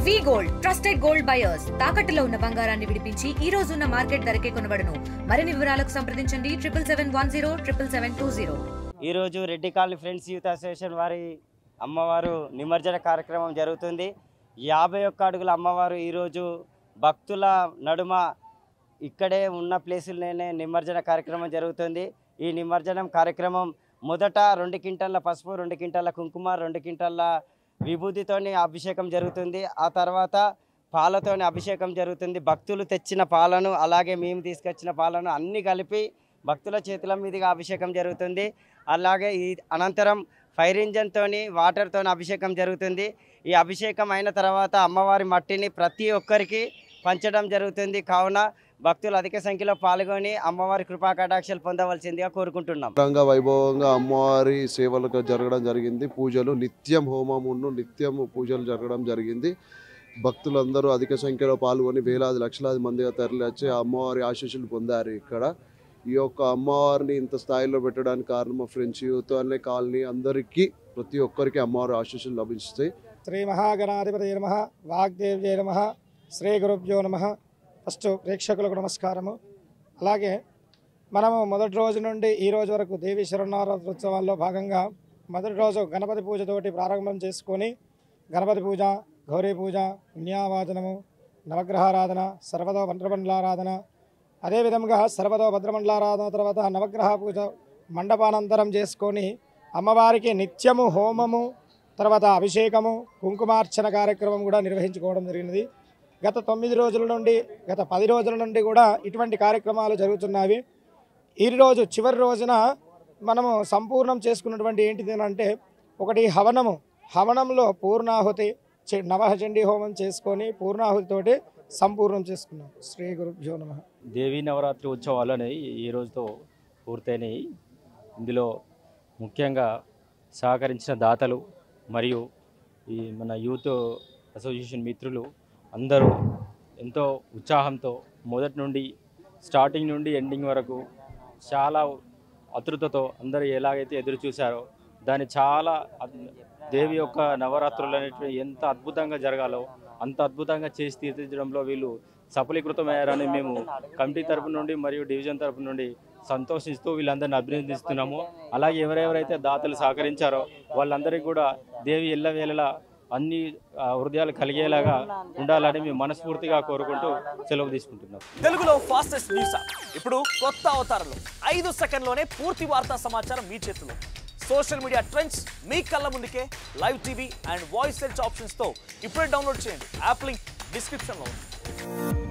వి gold trusted gold buyers తాకట్టులో ఉన్న బంగారాన్ని విడిపించి ఈ రోజు ఉన్న మార్కెట్ ధరకే కొనబడును. మరిన్ని వివరాలకు సంప్రదించండి 7710772020. ఈ రోజు Reddy colony friends youth association వారి అమ్మవారు నిమజ్జన కార్యక్రమం జరుగుతుంది. 51 అడుగుల అమ్మవారు ఈరోజు భక్తుల నడుమ ఇక్కడే ఉన్న ప్లేసుల్లోనే నిమజ్జన కార్యక్రమం జరుగుతుంది. ఈ నిమజ్జనం కార్యక్రమం మొదట 2 క్వింటాల పసుపు, 2 క్వింటాల కుంకుమ, 2 క్వింటాల విభూతితోని అభిషేకం జరుగుతుంది. ఆ తర్వాత పాలతోని అభిషేకం జరుగుతుంది. భక్తులు తెచ్చిన పాలను అలాగే మేము తీసుకొచ్చిన పాలను అన్నీ కలిపి భక్తుల చేతుల మీదుగా అభిషేకం జరుగుతుంది. అలాగే ఈ అనంతరం ఫైర్ ఇంజన్తోని వాటర్తోని అభిషేకం జరుగుతుంది. ఈ అభిషేకం అయిన తర్వాత అమ్మవారి మట్టిని ప్రతి ఒక్కరికి పంచడం జరుగుతుంది. కావున భక్తులు అధిక సంఖ్యలో పాల్గొని అమ్మవారి కృపా కటాక్షాలు పొందవలసిందిగా కోరుకుంటున్నాం. వైభవంగా అమ్మవారి సేవలు జరగడం జరిగింది. పూజలు నిత్యం హోమమును నిత్యం పూజలు జరగడం జరిగింది. భక్తులందరూ అధిక సంఖ్యలో పాల్గొని వేలాది లక్షలాది మందిగా తరలివచ్చి అమ్మవారి ఆశీస్సులు పొందారు. ఇక్కడ ఈ యొక్క అమ్మవారిని ఇంత స్థాయిలో పెట్టడానికి కారణం ఫ్రెండ్స్ యూత్ అనే కాలనీ అందరికీ ప్రతి ఒక్కరికి అమ్మవారి ఆశీస్సులు లభిస్తాయి. శ్రీ మహాగణాధిపతి నమః, వాగ్దేవ్యై నమః, శ్రీ గురుభ్యో నమః. ఫస్ట్ ప్రేక్షకులకు నమస్కారము. అలాగే మనము మొదటి రోజు నుండి ఈ రోజు వరకు దేవి శరణారాత్రోత్సవాల్లో భాగంగా మొదటి రోజు గణపతి పూజతోటి ప్రారంభం చేసుకొని గణపతి పూజ, గౌరీ పూజ, పుణ్యావాచనము, నవగ్రహారాధన, సర్వదో భద్రమండలారాధన, అదేవిధంగా సర్వదో భద్రమండలారాధన తర్వాత నవగ్రహ పూజ మండపానంతరం చేసుకొని అమ్మవారికి నిత్యము హోమము తర్వాత అభిషేకము, కుంకుమార్చన కార్యక్రమం కూడా నిర్వహించుకోవడం జరిగినది. గత 9 రోజుల నుండి గత 10 రోజుల నుండి కూడా ఇటువంటి కార్యక్రమాలు జరుగుతున్నవి. ఈ రోజు చివరి రోజున మనము సంపూర్ణం చేసుకున్నటువంటి ఏంటిది అంటే ఒకటి హవనంలో పూర్ణాహుతి నవచండీ హోమం చేసుకొని పూర్ణాహుతితోటి సంపూర్ణం చేసుకున్నాం. శ్రీ గురుభ్యో నమః. దేవీ నవరాత్రి ఉత్సవాలు అనేవి ఈ రోజుతో పూర్తయినాయి. ఇందులో ముఖ్యంగా సహకరించిన దాతలు మరియు ఈ మన యూత్ అసోసియేషన్ మిత్రులు అందరూ ఎంతో ఉత్సాహంతో మొదటి నుండి స్టార్టింగ్ నుండి ఎండింగ్ వరకు చాలా ఆతృతతో అందరూ ఎలాగైతే ఎదురు చూశారో దాన్ని చాలా దేవి యొక్క నవరాత్రులు అనేటివి ఎంత అద్భుతంగా జరగాలో అంత అద్భుతంగా చేసి తీర్చడంలో వీళ్ళు సఫలీకృతమయ్యారని మేము కమిటీ తరపు నుండి మరియు డివిజన్ తరపు నుండి సంతోషిస్తూ వీళ్ళందరినీ అభినందిస్తున్నాము. అలాగే ఎవరెవరైతే దాతలు సహకరించారో వాళ్ళందరికీ కూడా దేవి ఎల్లవేళలా అన్ని హృదయాలు కలిగేలాగా ఉండాలని మేము మనస్ఫూర్తిగా కోరుకుంటూ సెలవు తీసుకుంటున్నాం. తెలుగులో ఫాస్టెస్ట్ న్యూస్ ఇప్పుడు కొత్త అవతారంలో 5 సెకండ్లోనే పూర్తి వార్తా సమాచారం మీ చేతిలో. సోషల్ మీడియా ట్రెండ్స్ మీ కళ్ళ ముందుకే live TV and voice search ఆప్షన్స్తో ఇప్పుడే డౌన్లోడ్ చేయండి. యాప్ లింక్ డిస్క్రిప్షన్లో ఉంది.